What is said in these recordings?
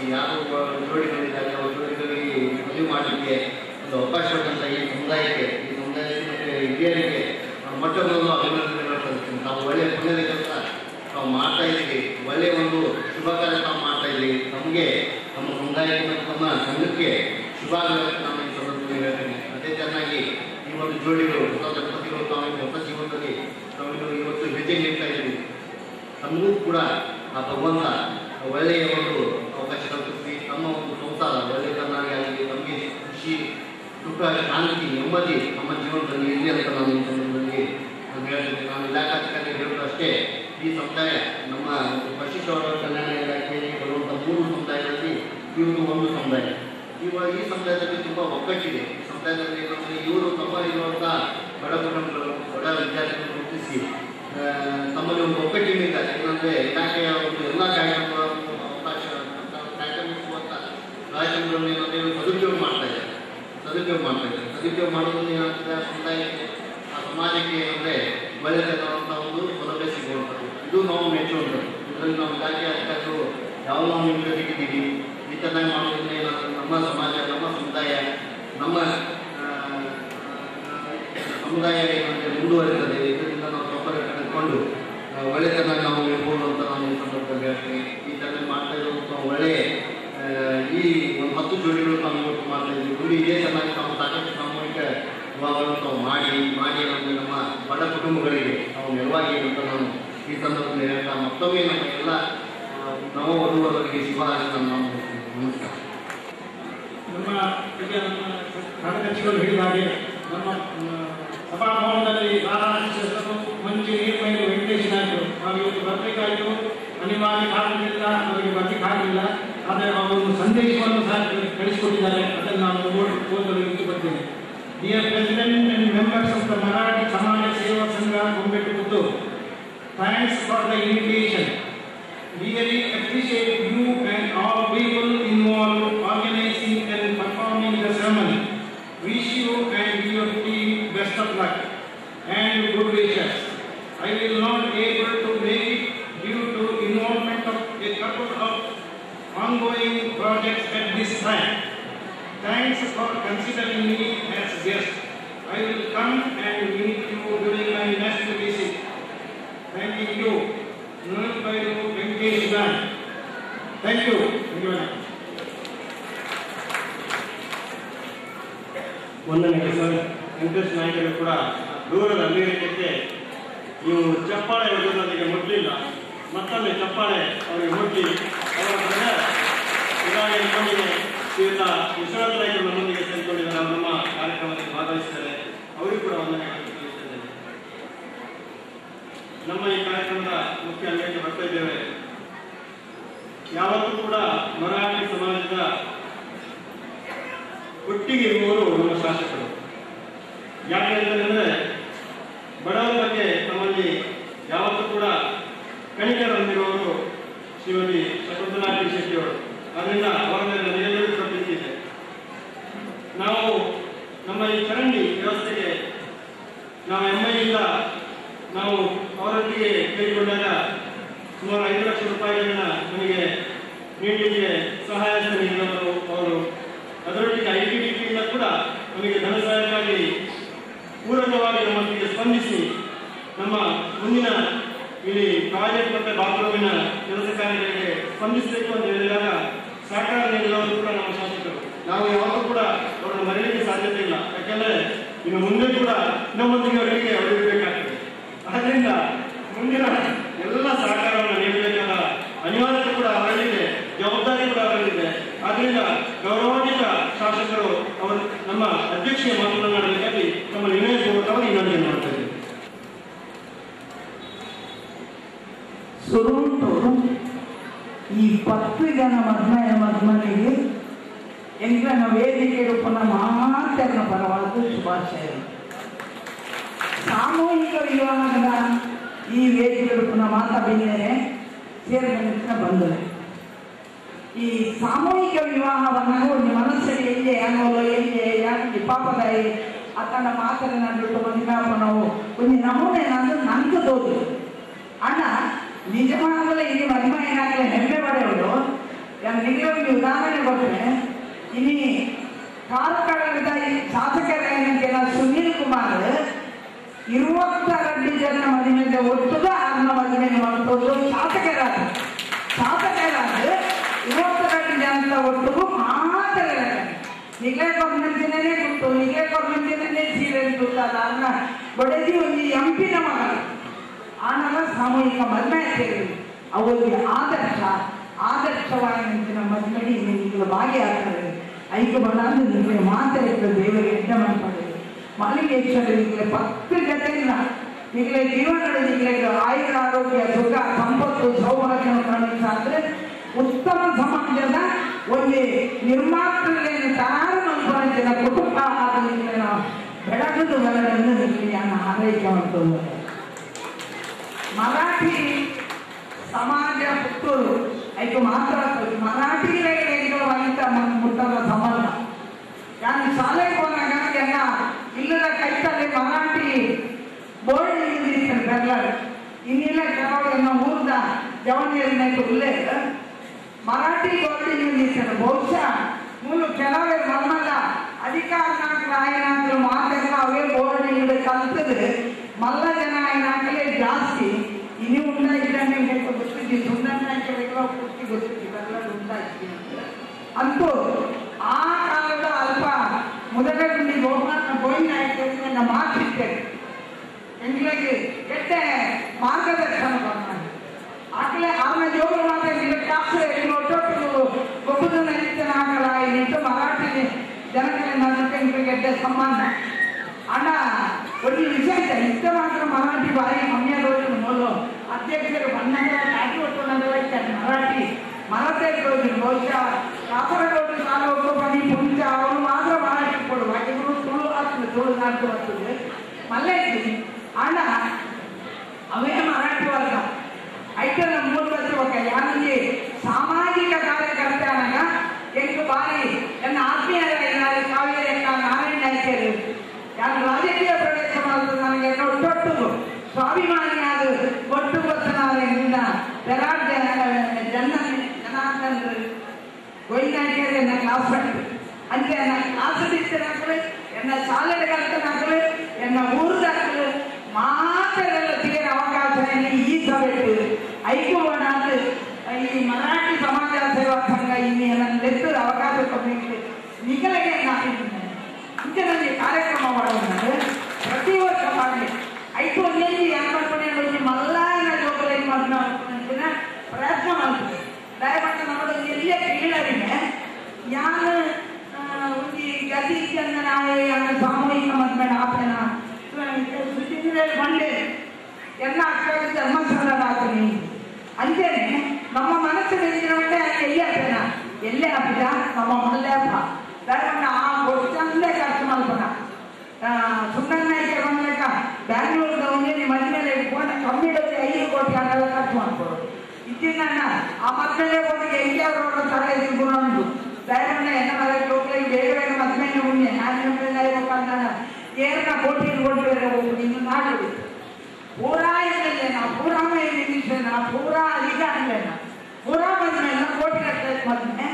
ಯಾರು ಜೋಡಿಗಳಿದ್ದಾರೆ ಅವರ ಜೋಡಿಗಳಿಗೆ ಮದುವೆ ಮಾಡಲಿಕ್ಕೆ ಒಂದು ಅವಕಾಶ ಕೊಟ್ಟಂಥ ಈ ಸಮುದಾಯಕ್ಕೆ ಮತ್ತು ಹಿರಿಯರಿಗೆ ಮೊಟ್ಟಮೊದಲು ಅಭಿನಂದನೆಗಳು ಸಲ್ಲಿಸ್ತೀನಿ. ತಾವು ಒಳ್ಳೆಯ ಪುಣ್ಯದ ಕೆಲಸ ನಾವು ಮಾಡ್ತಾ ಇದ್ದೀವಿ, ಒಳ್ಳೆಯ ಒಂದು ಶುಭ ಕಾರ್ಯ ನಾವು ಮಾಡ್ತಾ ಇದ್ದೀವಿ. ನಮಗೆ ನಮ್ಮ ಸಮುದಾಯಕ್ಕೆ ಮತ್ತು ನಮ್ಮ ಸಂಘಕ್ಕೆ ಶುಭಾಗಗಳನ್ನು ನಾನು ಈ ಸಂದರ್ಭದಲ್ಲಿ ಹೇಳ್ತೇನೆ. ಅದೇ ಚೆನ್ನಾಗಿ ಈ ಒಂದು ಜೋಡಿಗಳು ಹೊಸ ದಂಪತಿಗಳು ತಾವು ಹೊಸ ಜೀವನದಲ್ಲಿ ನಾವು ಇವತ್ತು ಹೆಜ್ಜೆ ನೀಡ್ತಾ ಇದ್ದೀವಿ. ನಮಗೂ ಕೂಡ ಆ ಭಗವಂತ ಒಳ್ಳೆಯ ಒಂದು ಅವಕಾಶ ಕಲ್ಪಿಸಿ ನಮ್ಮ ಒಂದು ಸಂಸಾರ ಒಳ್ಳೆಯದನ್ನಾಗಿ ನಮಗೆ ಖುಷಿ, ಸುಖ, ಶಾಂತಿ, ನೆಮ್ಮದಿ ನಮ್ಮ ಜೀವನದಲ್ಲಿ ಇರಲಿ ಅಂತ ನಾನು ಈ ಸಂದರ್ಭದಲ್ಲಿ ಹೇಳ್ತೇನೆ. ನಾನು ಇಲಾಖಾಧಿಕಾರಿ ಹೇಳೋದು ಅಷ್ಟೇ, ಈ ಸಮುದಾಯ ನಮ್ಮ ಪಶು ಕಲ್ಯಾಣ ಇಲಾಖೆಯಲ್ಲಿ ಬರುವಂಥ 3 ಸಮುದಾಯಗಳಲ್ಲಿ ಇವರು ಒಂದು ಸಮುದಾಯ. ಈ ಸಮುದಾಯದಲ್ಲಿ ತುಂಬ ಒಗ್ಗಟ್ಟಿದೆ. ಈ ಸಮುದಾಯದಲ್ಲಿ ಏನಂದರೆ ಇವರು ತಮ್ಮಲ್ಲಿರುವಂಥ ಬಡ ಕುಟುಂಬಗಳು, ಬಡ ವಿದ್ಯಾರ್ಥಿಗಳನ್ನು ಗುರುತಿಸಿ ತಮ್ಮಲ್ಲಿ ಒಂದು ಒಗ್ಗಟ್ಟಿನಿಂದ ಏನಂದರೆ ಇಲಾಖೆಯ ಒಂದು ಎಲ್ಲ ಕಾರ್ಯಕ್ರಮಗಳನ್ನು ಅವಕಾಶ ಕಾರ್ಯಕ್ರಮಿಸುವಂಥ ಕಾರ್ಯಕ್ರಮಗಳನ್ನು ಏನಂದರೆ ಸದುಪಯೋಗ ಮಾಡ್ತಾ ಇದ್ದಾರೆ. ಸದುಪಯೋಗ ಮಾಡೋದ್ರಿಂದ ಏನಾಗ್ತದೆ, ಸಮುದಾಯಕ್ಕೆ ಆ ಸಮಾಜಕ್ಕೆ ಏನಂದರೆ ಒಳ್ಳೆಯದಾದಂಥ ಒಂದು ಸೌಲಭ್ಯ ಸಿಗುವಂಥದ್ದು. ಇದು ನಾವು ಮೆಚ್ಚುವಂಥದ್ದು. ಇದರಲ್ಲಿ ನಾವು ಇಲಾಖೆ ಅಧಿಕಾರಿಗಳು ಯಾವ ನಾವು ನಿಮ್ಮ ಜೊತೆಗಿದ್ದೀವಿ, ಈ ಚೆನ್ನಾಗಿ ಮಾಡೋದ್ರಿಂದ ಏನಾಗ್ತದೆ, ನಮ್ಮ ಸಮಾಜ, ನಮ್ಮ ಸಮುದಾಯ, ನಮ್ಮ ಸಮುದಾಯ ಏನಂದರೆ ಮುಂದುವರಿತದೆ. ಇದರಿಂದ ನಾವು ತೊಂದರೆ ಕಳೆದುಕೊಂಡು ಒಳ್ಳೆಯದನ್ನು ನಾವು ಇರ್ಬೋದು ಅಂತ ನಾನು ಈ ಸಂದರ್ಭದಲ್ಲಿ ಹೇಳ್ತೀನಿ. ಈ ಥರ ಮಾಡ್ತಾ ಇರುವಂಥ ಒಳ್ಳೆಯ ಈ ಒಂದು 10 ಜೋಡಿಗಳು ನಾವು ಇವತ್ತು ಮಾಡ್ತಾ ಇದ್ದೀವಿ. ಮುಂದೆ ಇದೇ ಚೆನ್ನಾಗಿ ನಾವು ಸಾಕಷ್ಟು ಸಾಮೂಹಿಕ ವಿವಾಹಗಳನ್ನು ನಾವು ಮಾಡಿ ನಮಗೆ ನಮ್ಮ ಬಡ ಕುಟುಂಬಗಳಿಗೆ ನಾವು ನೆರವಾಗಿ ಅಂತ ನಾನು ಈ ಸಂದರ್ಭದಲ್ಲಿ ಹೇಳ್ತಾ ಮತ್ತೊಮ್ಮೆ ನಮ್ಮ ಎಲ್ಲ ನವ ವಧುವರರಿಗೆ ಶುಭ ಹಾರೈಕೆಯನ್ನು ನಾವು ನಮಸ್ಕಾರ. ನಮ್ಮ ಕಾರ್ಯದರ್ಶಿಗಳು ಹೇಳಿದ ಹಾಗೆ ನಮ್ಮ ಸಭಾಭವನದಲ್ಲಿ ರಾಧಾಕೃಷ್ಣರು, ಮಂಜು ನೀರ್ಮೈಲು, ವೆಂಕಟೇಶ್ ನಾಯಕರು ನಾವು ಇವತ್ತು ಬರಬೇಕಾಯಿತು. ಅನಿವಾರ್ಯ ಕಾರಣದಿಂದ ಅವರಿಗೆ ಬರಲಿಕ್ಕಾಗಲಿಲ್ಲ. ಆದರೆ ಅವರು ಸಂದೇಶವನ್ನು ಸಹ ಕಳಿಸಿಕೊಟ್ಟಿದ್ದಾರೆ. ಅದನ್ನು ನಾವು ಓದಲು ಇಷ್ಟಪಡ್ತೇನೆ. Dear president and members of the Marathi Samaja Seva Sangha Gombettu Puttur, thanks for the invitation. Really appreciate you and all people involved organizing and performing the ceremony. Wish you and your team best of luck and good wishes. I will not able to make it due to involvement of a couple of ongoing projects at this time. Thanks for considering me as guest. I will come and meet you during my next visit. Thank you. Venkatesh Nayak. Thank you. ಒಂದನೇ sir Venkatesh ನಾಯಕರು ಕೂಡ ದೂರದ ಅಮೆರಿಕಕ್ಕೆ ನೀವು ಚಪ್ಪಾಳೆ ಹೊಡೆದವರಿಗೆ ಮುಟ್ಲಿಲ್ಲ, ಮತ್ತೊಮ್ಮೆ ಚಪ್ಪಾಳೆ ಅವರಿಗೆ ಮುಟ್ಟಿ ಅವರ ಇದಾಗಿ ಶ್ರೀಯುತ ವಿಶ್ವನಾಥ ನಾಯಕರು ನಮ್ಮೊಂದಿಗೆ ಸೇರಿಕೊಂಡಿದ್ದಾರೆ. ಅವರು ನಮ್ಮ ಕಾರ್ಯಕ್ರಮದಲ್ಲಿ ಭಾಗವಹಿಸಿದ್ದಾರೆ. ಅವರಿಗೂ ಕೂಡ ವಂದನೆ ತಿಳಿಸುತ್ತೇನೆ. ನಮ್ಮ ಈ ಕಾರ್ಯಕ್ರಮದ ಮುಖ್ಯ ಅಂಗಕ್ಕೆ ಬರ್ತಾ ಇದ್ದೇವೆ. ಯಾವತ್ತೂ ಕೂಡ ಮರಾಠಿ ಸಮಾಜದ ಒಟ್ಟಿಗೆ ಇರುವವರು ನಮ್ಮ ಶಾಸಕರು. ಯಾಕೆ ಅಂತಂದರೆ ಬಡವರ ಬಗ್ಗೆ ನಮ್ಮಲ್ಲಿ ಯಾವತ್ತೂ ಕೂಡ ಕಣಿಕರ ಹೊಂದಿರುವವರು ಶ್ರೀಮತಿ ಶಕುಂತಲಾ ಟಿ ಶೆಟ್ಟಿಯವರು. ಅದರಿಂದ ಅವರ ಮೇಲೆ ನನಗೆಲ್ಲರೂ ಕೂಡ ಪ್ರೀತಿ ಇದೆ. ನಾವು ನಮ್ಮ ಈ ಚರಂಡಿ ವ್ಯವಸ್ಥೆಗೆ ನಾವು MIಯಿಂದ ನಾವು ಅವರೊಟ್ಟಿಗೆ ಕೇಳಿಕೊಂಡಾಗ ಸುಮಾರು 5 ಲಕ್ಷ ರೂಪಾಯಿಗಳನ್ನ ನಮಗೆ ನೀಡಲಿಕ್ಕೆ ಸಹಾಯ ನೀಡಿದವರು ಅವರು. ಅದರೊಟ್ಟಿಗೆ ITDPಯಿಂದ ಕೂಡ ನಮಗೆ ಧನ ಸಹಾಯಕ್ಕಾಗಿ ಪೂರಕವಾಗಿ ನಮ್ಮೊಂದಿಗೆ ಸ್ಪಂದಿಸಿ ನಮ್ಮ ಮುಂದಿನ ಇಲ್ಲಿ ಟಾಯ್ಲೆಟ್ ಮತ್ತು ಬಾತ್ರೂಮಿನ ಕೆಲಸ ಕಾರ್ಯಗಳಿಗೆ ಸ್ಪಂದಿಸಬೇಕು ಅಂತ ಹೇಳಿದಾಗ ಸಹಕಾರ ನೀಡಿದವರು ಕೂಡ ನಮ್ಮ ಶಾಸಕರು. ನಾವು ಯಾವಾಗಲೂ ಕೂಡ ಅವರನ್ನು ಮರೆಯಲಿಕ್ಕೆ ಸಾಧ್ಯತೆ ಇಲ್ಲ. ಯಾಕೆಂದರೆ ಇನ್ನು ಮುಂದೆ ಕೂಡ ನಮ್ಮೊಂದಿಗೆ ಅವರಿಗೆ ಅವರಿರಬೇಕಾಗ್ತದೆ. ಆದ್ದರಿಂದ ಮುಂದಿನ ಎಲ್ಲ ಸಹಕಾರವನ್ನು ನೀಡಬೇಕಾದ ಅನಿವಾರ್ಯತೆ ಕೂಡ ಅವರಲ್ಲಿದೆ, ಜವಾಬ್ದಾರಿ ಕೂಡ ಅವರಲ್ಲಿದೆ. ಆದ್ದರಿಂದ ಗೌರವಾನ್ವಿತ ಶಾಸಕರು ಅವರು ನಮ್ಮ ಅಧ್ಯಕ್ಷೀಯ ಮಾತನಾಡಬೇಕಾಗಿ ನಮ್ಮ ವಿನಯಪೂರ್ವಕವಾಗಿ ವಿನಂತಿ ಮಾಡ್ತಾ ಇದ್ದೇವೆ. ಸುರುಂಟು ಈ 10 ಜನ ಮದ್ಮನೆಗೆ ಎಂಕನ ವೇದಿಕೆ ರೂಪನ ಮಾತನ್ನ ಪರವಾದ ಶುಭಾಶಯಗಳು. ಸಾಮೂಹಿಕ ವಿವಾಹದ ಈ ವೇದಿಕೆ ರೂಪನ ಮಾತಾಡಿದ್ದೇನೆ ಸೇರಿದ ಬಂದರೆ ಈ ಸಾಮೂಹಿಕ ವಿವಾಹವನ್ನು ಒಂದು ಮನಸ್ಸಲ್ಲಿ ಎಲ್ಲಿ ಅನ್ನೋಲ್ಲ ಎಲ್ಲಿ ಯಾಕೆ ಪಾಪದಾಯಿ ಅತನ ಮಾತನಾಡಿಬಿಟ್ಟು ಮದುವೆ ನಾವು ಒಂದು ನಮೂನೆ ನಂದು ದೋದು ಅಣ್ಣ ನಿಜವಾಗಲೇ ಇಲ್ಲಿ ಮದುವೆ ಏನಾಗಲೇ ಹೆಮ್ಮೆ ಪಡೆಯೋದು ನಿಮಗೆ ಒಂದು ಉದಾಹರಣೆ ಕೊಟ್ಟರೆ, ಇಲ್ಲಿ ಕಾರ್ಕಳದ ಶಾಸಕರೇನಂತೆ ಸುನೀಲ್ ಕುಮಾರ್ 22 ಜನ ಮದುವೆ ಒಟ್ಟು 6 ಮದುವೆ ಮಾಡ್ಕೊಂಡು ಶಾಸಕರಾದ 22 ಜನ ಒಟ್ಟಿಗೂ ಮಾತ್ರ ನಿಗೇ ಗೌರ್ಮೆಂಟಿನೇ ಕೊಟ್ಟು ನಿಗೇ ಗೌರ್ಮೆಂಟಿನೇ ಸೀರೆ ಅನ್ನ ಬಡದಿ ಒಂದು ಎಂಪಿನ ಮಗಳು ಆನಲ್ಲ ಸಾಮೂಹಿಕ ಮದುವೆ ಸೇರಿ ಅವರಿಗೆ ಆದರ್ಶವಾದ ಮದುವೆ ನಿಮಗೆ ಭಾಗಿಯಾಗ್ತಾರೆ. ಐದು ಬಣ್ಣ ನಿಮಗೆ ಮಾತಾಡಿದ್ರೆ ದೇವರಿಗೆ ಎಡ್ಡ ಮಾಡ್ತಾರೆ. ಮಲ್ಲಿಗೇಶ್ವರಿಗೆ 10 ಜೊತೆಯಿಂದ ನಿಮಗೆ ಜೀವನದಲ್ಲಿ ನಿಮಗೆ ಆಯುರ ಆರೋಗ್ಯ ಸುಖ ಸಂಪತ್ತು ಸೌಭಾಗ್ಯವನ್ನು ಕಾಣಿಸಾದ್ರೆ ಉತ್ತಮ ಸಮಾಜದ ಒಂದು ನಿರ್ಮಾತೃಗಳನ್ನು ತಯಾರು ಮಾಡ್ಕೊಂಡಿದ್ದ ಕುಟುಂಬ ಆದರಿಂದ ನಾವು ಬೆಳಗುದು ಬೆಳಗನ್ನು ನಿಮಗೆ ನಾನು ಆರೈಕೆ ಮಾಡ್ಕೊಂಡು ಮರಾಠಿ ಸಮಾಜ ಪುತ್ತೂರು ಐದು ಮಾತ್ರ ಮರಾಠಿಗಳಿಗೆ ವನಿತ ಮುಟ್ಟದ ಸಂಬಂಧ. ನಾನು ಶಾಲೆಗೆ ಹೋದಾಗ ಎಲ್ಲ ಇಲ್ಲದ ಕೈತಲ್ಲಿ ಮರಾಠಿ ಬೋರ್ಡ್ ನಿಲ್ಲಿಸ್ತಾರೆ ಬೆಂಗಳೂರು ಇನ್ನಿಲ್ಲ ಕೆಲವು ಊರ್ದ ಜವಾನಿಯರನ್ನ ಉಲ್ಲೇಖ ಮರಾಠಿ ಬೋರ್ಡ್ ನಿಲ್ಲಿಸ್ತಾರೆ. ಬಹುಶಃ ಮೂರು ಕೆಲವೇ ನಮ್ಮಲ್ಲ ಅಧಿಕಾರ ನಾಯಕರು ಮಾತ್ರ ಅವೇ ಬೋರ್ಡ್ ಇಲ್ಲಿ ಕಲ್ತಿದ್ರೆ ಮಲ್ಲ ಜನ ಏನಾಗಲೇ ಜಾಸ್ತಿ ಇನ್ನು ಉಂಟಾಗಿದ್ದಾನೆ ಗೊತ್ತಿದ್ದಿ ಸುಂದರನಾಯ್ಕೆಲ್ಲ ಪೂರ್ತಿ ಗೊತ್ತಿದ್ದಿಲ್ಲ ಉಂಟಾಗಿ ಅಂತೂ ಆ ಕಾಲದ ಅಲ್ಪ ಮೊದಲೇ ಗೋಮಾನ ಗೋಯಿನಾಯ್ಕೆ ಮಾತಿರ್ತೇವೆ ಎಂಗ್ಳಿಗೆ ಎಟ್ಟೆ ಮಾರ್ಗದರ್ಶನ ಮಾಡ್ತಾರೆ ಆಗಲೇ ಆಮೇಲೆ ಜೋಗ ಮಾತಾಡಿದ ಕ್ಲಾಸ್ ಒಟ್ಟೊಟ್ಟು ಗೊಬ್ಬರ ನಡೀತನಾಗಲ್ಲ ಇಲ್ಲಿಂಟು ಮರಾಠಿ ಜನಗಳಿಂದ ನನ್ನ ಎಡ್ಡೆ ಸಂಬಂಧ ಅಣ್ಣ ಒಂದು ವಿಷಯ ಇದೆ. ಇಷ್ಟ ಮಾತ್ರ ಮರಾಠಿ ಭಾರಿ ಕಮ್ಮಿಯಾಗೋದು ಮೊದಲು ಅಧ್ಯಕ್ಷರು ಬಣ್ಣಗಳ ಕಾಟಿ ಒಟ್ಟುಕೊಂಡ್ರೆ ಮರಾಠಿ ಮರಾಠಿ ಬಹುಶಃ ಕಾಸರಗೋಡು ತಾಲೂಕು ಬನ್ನಿ ಪುಂಚ ಅವರು ಮಾತ್ರ ಮರಾಠಿ ಕೊಡುವ ಇವರು ತುಳು ಆಗ್ತದೆ ತುಳು ನಾಲ್ಕು ಬರ್ತದೆ ಮಲ್ಲೈತಿ ಅಣ್ಣ ಅವೇ ಮರಾಠಿ ವರ್ಗ ಐಟನ 3 ವರ್ಷ ಯಾರಿಗೆ ಸಾಮಾಜಿಕ ಕಾರ್ಯಕರ್ತ ಅನ್ನಾಗ ಎಂಟು ಬಾರಿ ನನ್ನ ಆತ್ಮೀಯ ಕಾವೇರಿ ನಾರಾಯಣ ನಾಯ್ಕರು ಯಾರು ರಾಜಕೀಯ ಪ್ರವೇಶ ಮಾಡಿದ್ರು ನನಗೆ ಒಟ್ಟೊಟ್ಟು ಸ್ವಾಭಿಮಾನಿಯಾದ ಒಟ್ಟು ಗೊತ್ತನಾದ್ರಿಂದ ಜನಾರ್ದನ್ ಗೋಯಿನಾಯ್ಕರು ಎನ್ನ ಕ್ಲಾಸ್ ಫ್ರೆಂಡ್ ಅಂದ್ರೆ ಎನ್ನ ಕ್ಲಾಸ್ ಟೀಚರ್ ಹಾಕಲು ಎನ್ನ ಶಾಲೆಗೆ ಕಲ್ತನಾಗಲು ಎನ್ನ ಊರ್ದಾಕಲು ಮಾತೆಲ್ಲ ತೀರ ಅವಕಾಶ ಈ ಸಭೆಟ್ಟು ಐಕೋಣ ಈ ಮರಾಠಿ ಸಮಾಜ ಸೇವಾ ಸಂಘ ಇಲ್ಲಿ ನನ್ನ ಲೆಕ್ಕದ ಅವಕಾಶ ಕೊಡಲಿಕ್ಕೆ ನಿಖಲೆಗೆ ನಾನಿದ್ದೇನೆ. ಇಂಥ ನನಗೆ ಕಾರ್ಯಕ್ರಮ ಮಾಡೋದು ಪ್ರತಿ ವರ್ಷ ಮಾಡಲಿ ಐದು ಒಂದೇಜಿ ಏನು ಮಾಡ್ಕೊಂಡು ಮಲ್ಲಾಯನ ಜೋಗದಲ್ಲಿ ಮಾಡ್ಕೊಂಡ ಪ್ರಯತ್ನ ಮಾಡ್ತೀವಿ. ದಯಮಾಡಿ ನಮ್ಮದು ಎಲ್ಲೇ ಕೀಳರಿಗೆ ಯಾರು ಒಂದು ಗತಿ ಚಂದನ ಸಾಮೂಹಿಕ ಮದ್ಮೇಡ ಆಪನ ಸುದ್ದಿನಲ್ಲಿ ಬಂಡೆ ಎಲ್ಲ ಅಕ್ಕ ಧರ್ಮಸ್ಥಳ ಆಗ್ತೀನಿ ಅಂತೇನೆ ನಮ್ಮ ಮನಸ್ಸಿನ ಎಲ್ಲೇ ಹಬ್ಬ ನಮ್ಮ ಮಲ್ಲೇ ಹಬ್ಬ ದಯಮಾಡಿ ಆ ಗೊತ್ತಂದೇ ಖರ್ಚು ಮಾಡ್ಬೋಣ. ಸುಂದರನಾಯ್ಕೆ ಬಂದಾಗ ಬ್ಯಾಂಗ್ಳೂರ್ದವನಿಗೆ ಮನೆಯಲ್ಲಿ ಇಟ್ಕೊಂಡು ಕಮ್ಮಿಡೋದು 5 ಕೋಟಿ ಹಣೆಲ್ಲ ಖರ್ಚು ಮಾಡ್ಬೋದು. ಇದನ್ನ ಆ ಮಕ್ಕಳೇ ಹೋಗಿ ಎಲ್ಲಿಯವರು ತಲೆ ತಿಳ್ಕೊಂಡು ದಯಮಾಡಿ ಎನ್ನ ಮನೆಗೆ ಬೇಗ ಬೇಗ ಮದ್ಮೇಲೆ ಉಣ್ಣೆ ನಾನು ಏನ ಕೋಟಿ ಕೊಟ್ಟಿದ್ರೆ ಹೋಗ್ಬೋದು ಇನ್ನು ನಾಡು ಪೂರಾ ಇರಲಿಲ್ಲ ಪೂರಾ ನಿಲ್ಲಿಸೇನ ಪೂರಾ ಅಧಿಕಾರಿಲ್ಲ ಪೂರಾ ಮದ್ಮೇಲೆ ಕೋಟಿ ಕಟ್ಟಬೇಕು. ಮದ್ಮೆ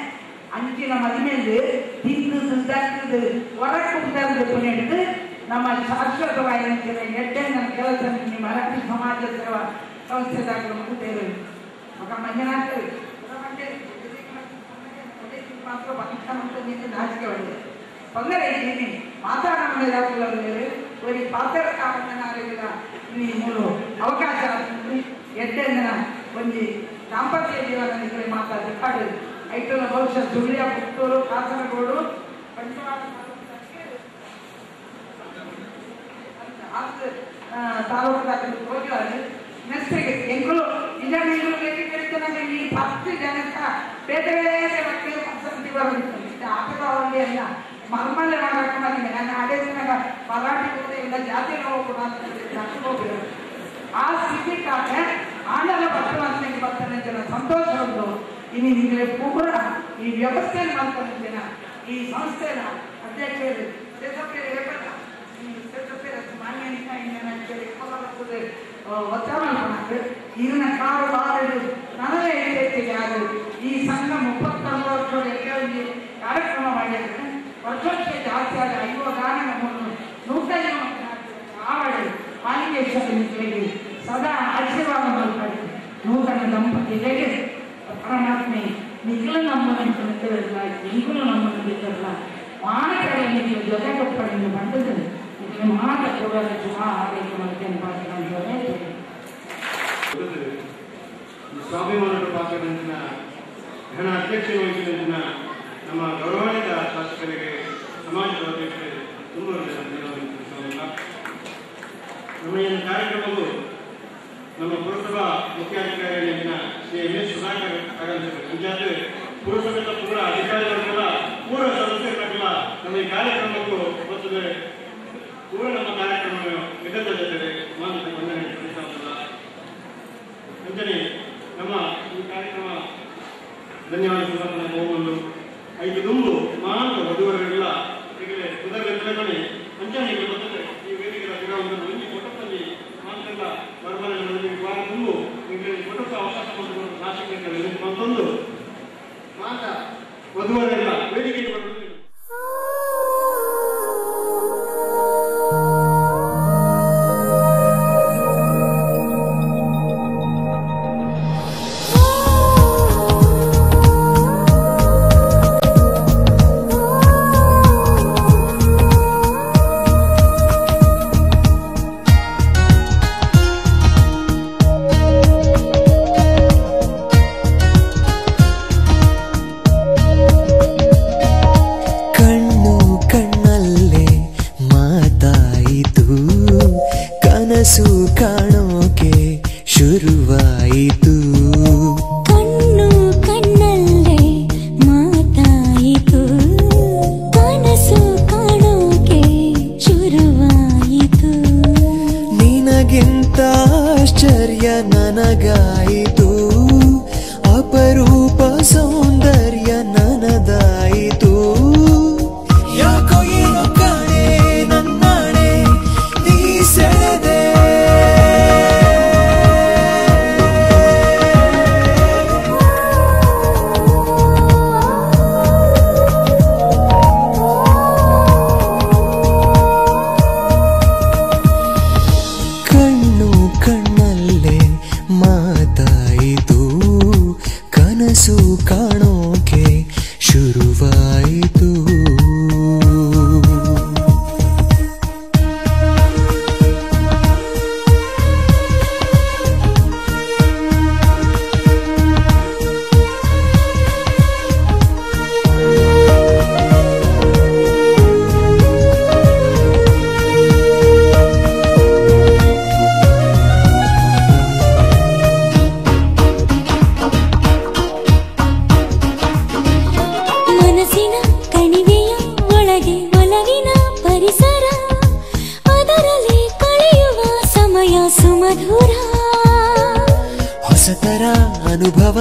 ಅಂಚಿನ ಮದ್ಮೇಲೆ ತಿಂದು ದಕ್ಕದು ಹೊರಕ್ಕೆ ಉಂಟಾಗಬೇಕು ನಮ್ಮ ಶಾಶ್ವತವಾಗಿ ಎಡ್ಡೆ ನನ್ನ ಕೆಲಸ ಮರಾಠಿ ಸಮಾಜ ಸೇವಾ ಸಂಸ್ಥೆದಾಗ ಮುಗಿದೇವೆ ಮಗ ಮಂಜುನಾಥ್ ಮಾತ್ರ ಭಕ್ತ ನಾಚಿಕೆ ಒಳ್ಳೆ ತೊಂದರೆ ಇದ್ದೀನಿ ಮಾತಾಡೋದು ಒಂದು ಪಾತ್ರ ಕಾರಣನಾಗಲಿಲ್ಲ ಈ 3 ಅವಕಾಶ ಎಡ್ಡೆಂದಿನ ಒಂದು ದಾಂಪತ್ಯ ಜೀವನ ಮಾತಾಡಿ ಕಾಡು ಐಟನ ಬಹುಶಃ ಸುಳ್ಯ ಪುತ್ತೂರು ಕಾಸರಗೋಡು ತಾಲೂಕದಾಗ ಹೋಗಿ ನೆಕ್ಸ್ಟಿಗೆ ಎಂಗಳು ನಿಜ ನೀವು ನನಗೆ ಈ 10 ಜನಕ್ಕೆ ಬೇರೆ ಬೇರೆ ಮಕ್ಕಳು ಪಸಂದಿ ಬರೋದಿತ್ತು ಆಟದವರಲ್ಲಿ ಎಲ್ಲ ಮರ್ಮಲ್ಯ ಮಾಡಕ್ಕೆ ಬಂದಿದೆ. ನಾನು ಅದೇ ದಿನಾಗ ಮರಾಠಿ ಇಲ್ಲ ಜಾತಿ ಹೋಗ್ಬಿಡ ಹೋಗ್ಬಿಡು ಆ ಸ್ಥಿತಿ ಕಾರಣ ಆಂಡಲ ಬರ್ತವಂತ ಬರ್ತಾನೆ ಜನ ಸಂತೋಷ ಉಂಟು. ಇನ್ನು ನಿಮಗೆ ಪೂರ ಈ ವ್ಯವಸ್ಥೆ ಮಾಡ್ಕೊಂಡಿದ್ದೇನೆ ಈ ಸಂಸ್ಥೆನ ಅಧ್ಯಕ್ಷರು ಮಾನ್ಯ ಒತ್ತಡ ಇದನ್ನ ಕಾರು ನನಗೆ ಹೆಚ್ಚಿಗೆ ಆಗುದು ಈ ಸಂಘ 31 ವರ್ಷದ ಕಾರ್ಯಕ್ರಮ ಮಾಡಿದ್ರೆ ವರ್ಷಕ್ಕೆ ಜಾಸ್ತಿ ಆದ 50 ಗಾನ ನಮ್ಮನ್ನು 150 ಆವಡೆ ಮಾಲಿಕೇಶ್ವರನಿಗೆ ಸದಾ ಆಶೀರ್ವಾದ ಮಾಡ್ತಾರೆ. ನೂತನ ದಂಪತಿಗಳಿಗೆ ಪರಮಾತ್ಮೆ ನಿಖಲು ನಮ್ಮನ್ನು ಕಲಿತಿರಲ್ಲ, ಎಂಕುಲು ನಮ್ಮನ್ನು ಬಿಟ್ಟಿರಲ್ಲ, ಮಾನಕರ ನಿಮಗೆ ಜೊತೆ ಕೊಟ್ಟರಿಂದ ಬಂದಿದ್ದರೆ ಇದಕ್ಕೆ ಮಾತ ಕೊಡಲು ಸುಮಾ ಆರೋಗ್ಯ ಮಾಡ್ತೇನೆ ಪಾತ್ರ ಸ್ವಾಭಿಮಾನದ ಪಾತ್ರದಂತಿನ ಘನ ಅಧ್ಯಕ್ಷತೆ ವಹಿಸಿದಂತಿನ ನಮ್ಮ ಗೌರವಾನ್ವಿತ ಶಾಸಕರಿಗೆ ಸಮಾಜದ ಅಧ್ಯಕ್ಷರಿಗೆ ತುಂಬ ನಮ್ಮ ಈ ಕಾರ್ಯಕ್ರಮವು ನಮ್ಮ ಪುರಸಭಾ ಮುಖ್ಯಾಧಿಕಾರಿಗಳಿಂದ ಶ್ರೀ MS ಸುಧಾಕರ್ ಆಗಮಿಸಬೇಕು. ನಿಜಾದ ಪುರಸಭೆಯ ಪೂರ ಅಧಿಕಾರಿಗಳಿಗೆಲ್ಲ ಪೂರ ಸದಸ್ಯರಿಗೆಲ್ಲ ನಮ್ಮ ಈ ಕಾರ್ಯಕ್ರಮಕ್ಕೂ ಬರ್ತದೆ. ಪೂರ ನಮ್ಮ ಕಾರ್ಯಕ್ರಮ ವಿಗತ ಜೊತೆ ಮಾನಸ ವಂದನೆ ಸಲ್ಲಿಸುವುದಿಲ್ಲ. ಅಂಜನೆ ನಮ್ಮ ಈ ಕಾರ್ಯಕ್ರಮ ಧನ್ಯವಾದ ಸಮರ್ಪಣೆ ಹೋಗಲು 5 ದುಂಬು ಮಾನವ ವಧುವರೆಲ್ಲ ಈಗಲೇ ಉದರಗಟ್ಟಲೆ ಅಂಚನೆಗೆ ಬರ್ತದೆ. ಈ ವೇದಿಕೆಯ ವಿರಾಮವನ್ನು ಒಂದು ಕೊಟ್ಟಲ್ಲಿ ಮಾತೆಲ್ಲ ಬರಬಾರದು ವಾರ ದುಂಬು ಈಗಲೇ ಕೊಟ್ಟಕ್ಕೆ ಅವಕಾಶ ಮಾಡಿಕೊಂಡು ಶಾಸಕರಿಗೆ ಮತ್ತೊಂದು ಮಾತ ವಧುವರೆಲ್ಲ ವೇದಿಕೆಗೆ ಬರುವುದು. ಕನಸು ಕಾಣೋಕೆ ಶುರುವಾಯಿತು, ಕಣ್ಣು ಕಣ್ಣಲ್ಲೇ ಮಾತಾಯಿತು, ಕನಸು ಕಾಣೋಕೆ ಶುರುವಾಯಿತು. ನಿನಗಿಂತ ಆಶ್ಚರ್ಯ ನನಗಾಯಿತು, ಅಪರೂಪ ಸೌಂದರ್ಯ ನನದಾಯಿತು. ಯಾಕೋ ಏನೋ ಕಾಣೆ ನನ್ನಾಣೆ ನೀ ಸೆಳೆದೆ. ಕಣ್ಣು ಕಣ್ಣಲ್ಲೇ ಮಾತಾಯಿತು, ಕನಸು ಕಾಣೋಕೆ ಶುರುವಾಯಿತು. ಮನಸ್ಸಿನ ಕಣಿವೆಯ ಒಳಗೆ ಒಲವಿನ ಪರಿಸರ, ಅದರಲ್ಲಿ ಕಳೆಯುವ ಸಮಯ ಸುಮಧುರ. ಹೊಸತರ ಅನುಭವ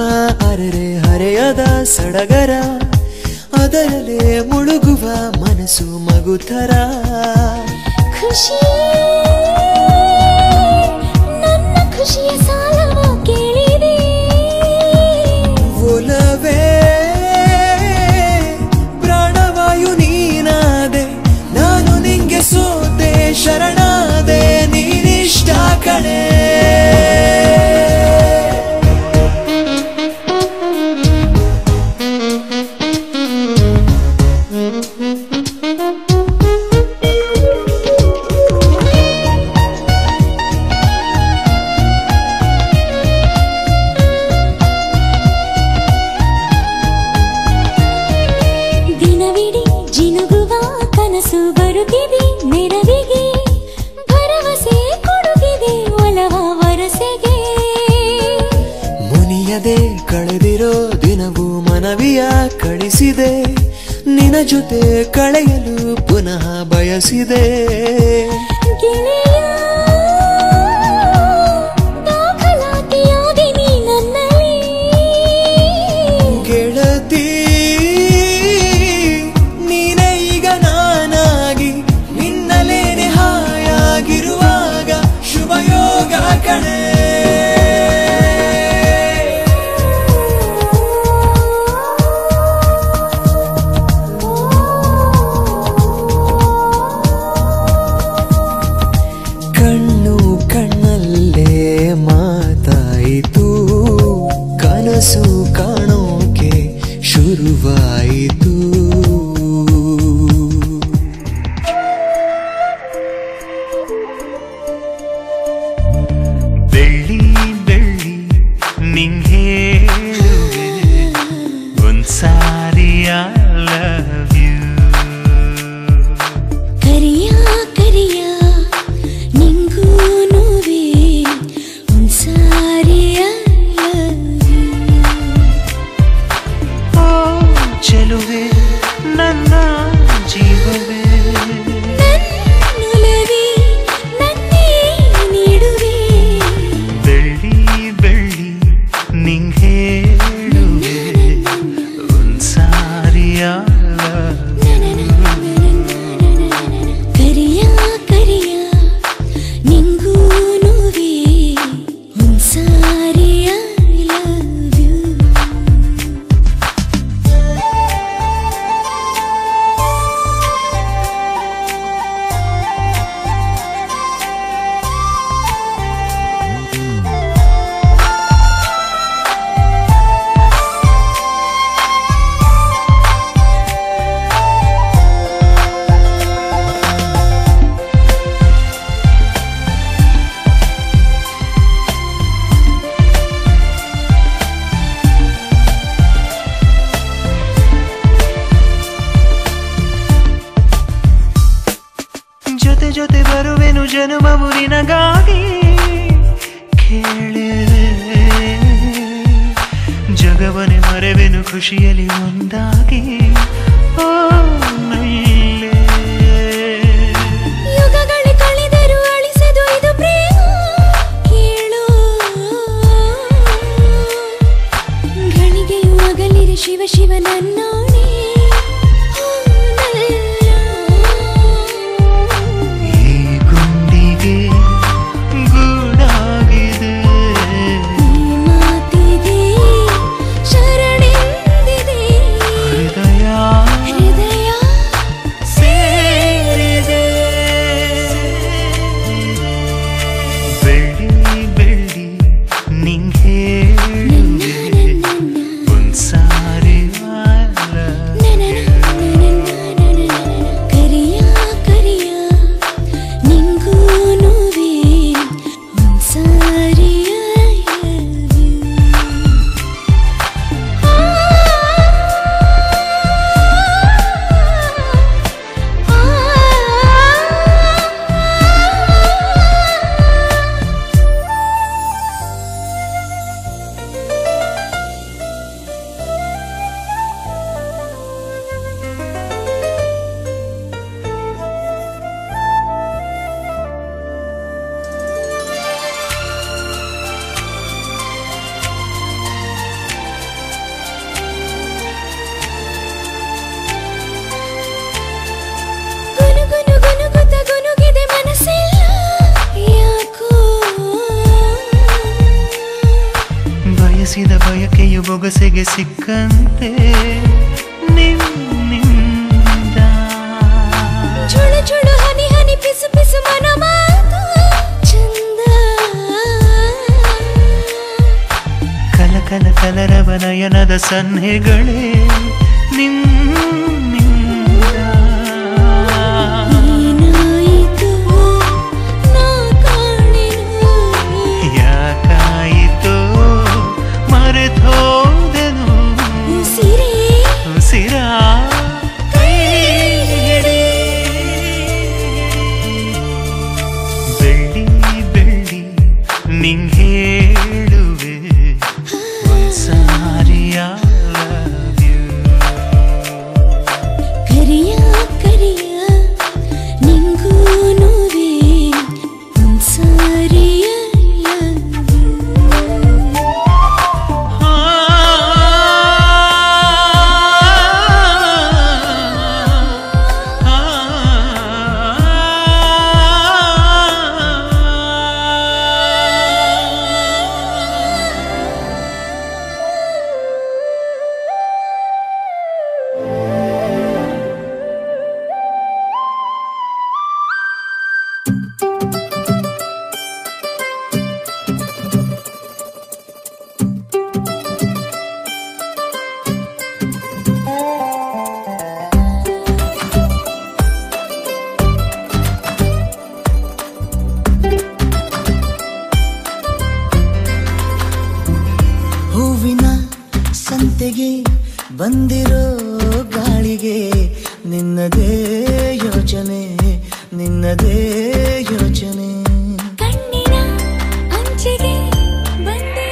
ಅರೆರೆ ಹರೆಯದ ಸಡಗರ, ಅದರಲ್ಲೇ ಮುಳುಗುವ ಮನಸ್ಸು ಮಗುತರ. ಖುಷಿ ನನ್ನ ಖುಷಿಯ ಸಾಲವ ಕೇಳಿದೆ, ಒಲವೇ ಪ್ರಾಣವಾಯು ನೀನಾದೆ, ನಾನು ನಿಂಗೆ ಸೋತೆ ಶರಣಾದೆ, ನೀನಿಷ್ಟ ಕಣೆ. ದಿನವಿಡೀ ಜಿನುಗುವ ಕನಸು ಬರುತ್ತಿದೆ ನೆರವಿಗೆ, ಭರವಸೆ ಕೊಡುತ್ತಿದೆ ಒಲವ ವರಸೆಗೆ. ಮುನಿಯದೆ ಕಳೆದಿರೋ ದಿನವೂ ಮನವಿಯ ಕಳಿಸಿದೆ, ನಿನ ಜೊತೆ ಕಳೆಯಲು ಪುನಃ ಬಯಸಿದೆ. ಗೆಳೆಯ ದಾಖಲಾತಿಯಾದೆ ನೀ ನನ್ನಲ್ಲಿ, ಗೆಳತಿ ನೀನೇ ಈಗ ನಾನಾಗಿ, ನಿನ್ನಲೇನೆ ಹಾಯಾಗಿರುವಾಗ ಶುಭಯೋಗ ಕಣ. ಶುರುವಾಯಿತು. ಬೆಳ್ಳಿ ಬೆಳ್ಳಿ ನಿಂಗೇಳುವೆ ಒಂದ್ಸಾರಿ I love you. ಕರಿಯ ಕರಿಯ ನಿಂಗೂನುವೆ ಒಂದ್ಸಾರಿ I love you. ಓ ಚೆಲುವೆ ನನ್ನ ಜೀವವೇ ನನ್ನೊಲವೇ ನನ್ನೇ ನೀಡುವೆ. ಬೆಳ್ಳಿ ಬೆಳ್ಳಿ ನಿಂಗೇಳುವೆ ಒಂದ್ಸಾರಿ I love you. ಕರಿಯ ಕರಿಯ ನಿಂಗೂನುವೆ ಒಂದ್ಸಾರಿ I love you. ಜೊತೆ ಜೊತೆ ಬರುವೆನು ಜನುಮವು ನಿನಗಾಗಿ ಕೇಳೆ ಜಗವನೆ ಮರೆವೆನು ಖುಷಿಯಲ್ಲಿ ಒಂದಾಗಿ ಓ ನೈಲೆ. ಯುಗಗಳು ಕಳೆದರೂ ಅಳಿಸದು ಇದು ಪ್ರೇಮ ಕೇಳು. ಗಳಿಗೆಯು ಅಗಲಿರೆ ಶಿವ ಶಿವ ನನ್ನಾಣೆ. ಈ ಗುಂಡಿಗೆ ಗೂಡಾಗಿದೆ ಈ ಮಾತಿಗೆ ಶರಣೆಂದಿದೆ. ಹೃದಯ ಹೃದಯ ಸೇರಿದೆ. ಬೆಳ್ಳಿ ಬೆಳ್ಳಿ ನಿಂಗೇಳುವೆ ಒಂದ್ಸಾರಿ I love you. ಕರಿಯ ಕರಿಯ ನಿಂಗೂನುವೆ ಒಂದ್ಸಾರಿ I love you. ಗುನುಗುನು ಗುನುಗುತ್ತ ಗುನುಗಿದೆ ಮನಸ್ಸೆಲ್ಲ ಯಾಕೋ. ಬಯಸಿದ ಬಯಕೆಯು ಬೊಗಸೆಗೆ ಸಿಕ್ಕಂತೆ ನಿನ್ನಿಂದ ಚುಳು ಚುಳು ಹನಿ ಹನಿ ಪಿಸು ಪಿಸು ಮನ ಮಾತು ಚಂದ. ಕಲ ಕಲ ಕಲರವ ನಯನದ ಸನ್ನೆಗಳೇ ನಿನ್ನಿಂದ. ಏನಾಯಿತು ನಾ ಕಾಣೆನು. ಯಾಕಾಯಿತೋ ಮರೆತೋದೆನು ಉಸಿರೇ ಉಸಿರ ಕೈ ಹಿಡಿ. ಬೆಳ್ಳಿ ಬೆಳ್ಳಿ ನಿಂಗೇಳುವೆ ಒಂದ್ಸಾರಿ I love you. ಕಣ್ಣಿಗೆ ನಿನ್ನದೇ ಯೋಚನೆ ನಿನ್ನದೇ ಯೋಚನೆ ಕಣ್ಣಿನ ಅಂಚಿಗೆ ಬಂದೆ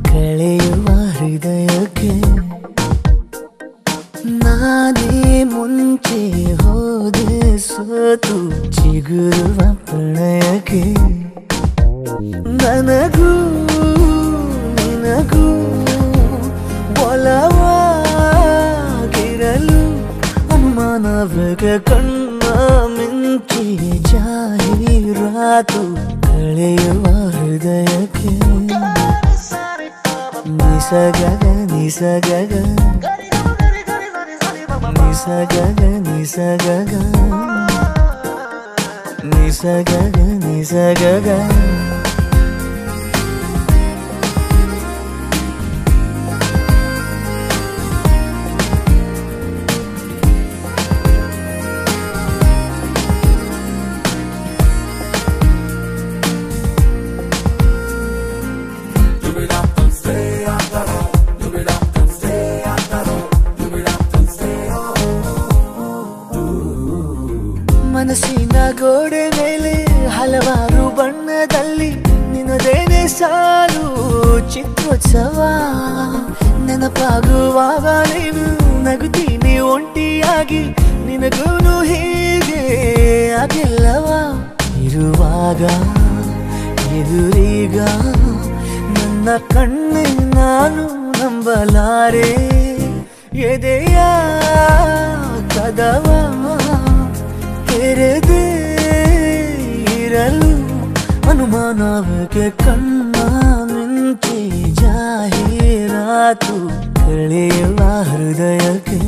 ಕಳೆಯುವ ಹೃದಯಕ್ಕೆ ನಾನೇ ಮುಂಚೆ ಹೋದೆ ಸೋತು ಚಿಗುರುವ ಪ್ರಣಯಕ್ಕೆ ನನಗೂ ನಿನಗೂ ಒಲವಾಗಿರಲು ಅನುಮಾನವೇ ಕಣ್ಣ ಮಿಂಚಿ ಜಾಹೀರಾತು ಕಳೆಯುವ ಹೃದಯಕ್ಕೆ ನಿಸಗಗ ನಿಸಗಗ ನಿಸಗಗ ನಿಸಗಗ ನಿಸಗಗ ನಿಸಗಗ ಮನಸ್ಸಿನ ಗೋಡೆ ಮೇಲೆ ಹಲವಾರು ಬಣ್ಣದಲ್ಲಿ ನಿನ್ನದೇನೆ ಸಾಲು ಚಿತ್ರೋತ್ಸವ ನೆನಪಾಗುವಾಗ ನೀನು ನಗುತ್ತೀನಿ ಒಂಟಿಯಾಗಿ ನಿನಗೂನು ಹೀಗೆ ಆಗಿಲ್ಲವ ಇರುವಾಗ ಎದುರೀಗ ನನ್ನ ಕಣ್ಣೆ ನಾನು ನಂಬಲಾರೆ ಎದೆಯ ಕದವ ತೆರೆದೇ ಇರಲು ಅನುಮಾನವೇ ಕಣ್ಣ ಮಿಂಚಿ ಜಾಹೀರಾತು ಕಳೆಯುವ ಹೃದಯಕ್ಕೆ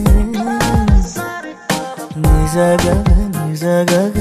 ನಿಸಗಗ ನಿಸಗಗ